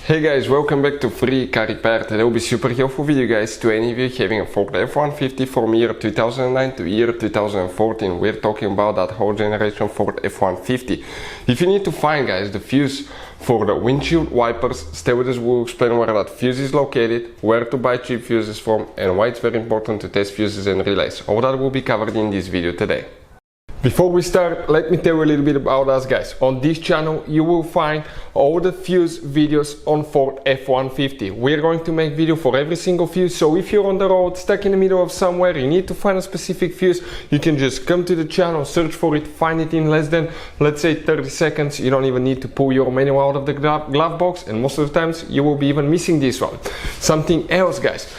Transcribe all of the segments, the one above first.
Hey guys, welcome back to Free Car Repair. Today will be super helpful video guys to any of you having a Ford F-150 from year 2009 to year 2014. We're talking about that whole generation Ford F-150. If you need to find guys the fuse for the windshield wipers, stay with us, we'll explain where that fuse is located, where to buy cheap fuses from, and why it's very important to test fuses and relays. All that will be covered in this video today. Before we start, let me tell you a little bit about us guys. On this channel you will find all the fuse videos on Ford F-150. We're going to make video for every single fuse, so if you're on the road, stuck in the middle of somewhere, you need to find a specific fuse, you can just come to the channel, search for it, find it in less than, let's say, 30 seconds. You don't even need to pull your manual out of the glove box, and most of the times you will be even missing this one. Something else guys,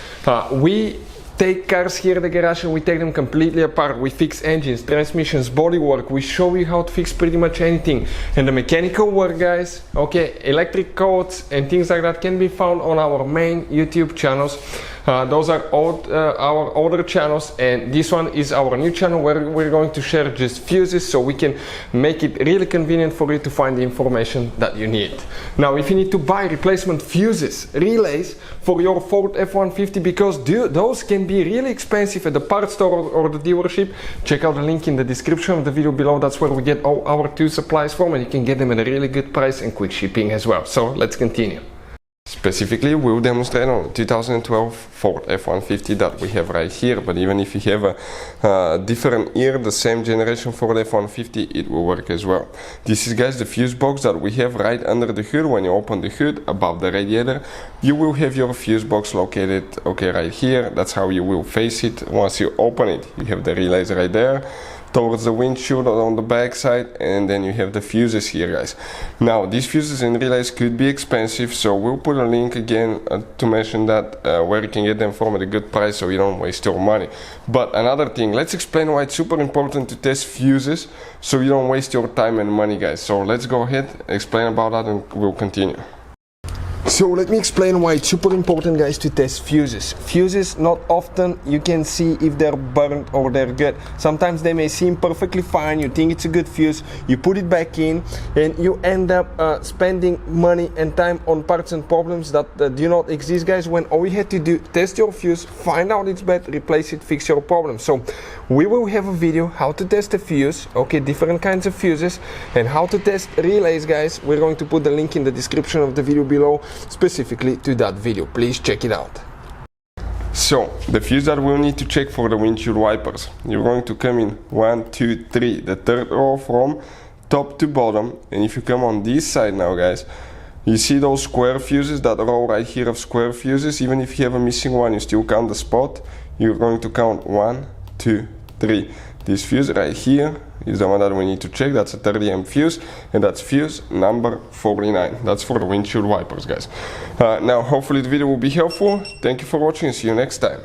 we take cars here at the garage and we take them completely apart. We fix engines, transmissions, bodywork. We show you how to fix pretty much anything. And the mechanical work guys, okay, electric codes and things like that can be found on our main YouTube channels. Those are our older channels, and this one is our new channel where we're going to share just fuses so we can make it really convenient for you to find the information that you need. Now if you need to buy replacement fuses, relays for your Ford F-150, because those can be really expensive at the parts store or the dealership, check out the link in the description of the video below. That's where we get all our tool supplies from, and you can get them at a really good price and quick shipping as well. So let's continue. Specifically, we'll demonstrate on 2012 Ford F-150 that we have right here, but even if you have a different year, the same generation Ford F-150, it will work as well. This is guys the fuse box that we have right under the hood. When you open the hood above the radiator, you will have your fuse box located, okay, right here. That's how you will face it. Once you open it, you have the relays right there towards the windshield on the back side, and then you have the fuses here guys. Now these fuses and relays could be expensive, so we'll put a link again to mention that where you can get them from at a good price so you don't waste your money. But another thing, let's explain why it's super important to test fuses so you don't waste your time and money guys. So let's go ahead, explain about that, and we'll continue. So let me explain why it's super important guys to test fuses. Fuses, not often you can see if they're burnt or they're good. Sometimes they may seem perfectly fine, you think it's a good fuse, you put it back in, and you end up spending money and time on parts and problems that do not exist guys, when all you had to do, test your fuse, find out it's bad, replace it, fix your problem. So we will have a video how to test a fuse, okay, different kinds of fuses, and how to test relays guys. We're going to put the link in the description of the video below specifically to that video. Please check it out. So the fuse that we'll need to check for the windshield wipers, you're going to come in 1, 2, 3, the third row from top to bottom, and if you come on this side now guys, you see those square fuses, that row right here of square fuses. Even if you have a missing one, you still count the spot. You're going to count 1, 2, 3. This fuse right here is the one that we need to check. That's a 30 fuse, and that's fuse number 49. That's for the windshield wipers guys. Now hopefully the video will be helpful. Thank you for watching, see you next time.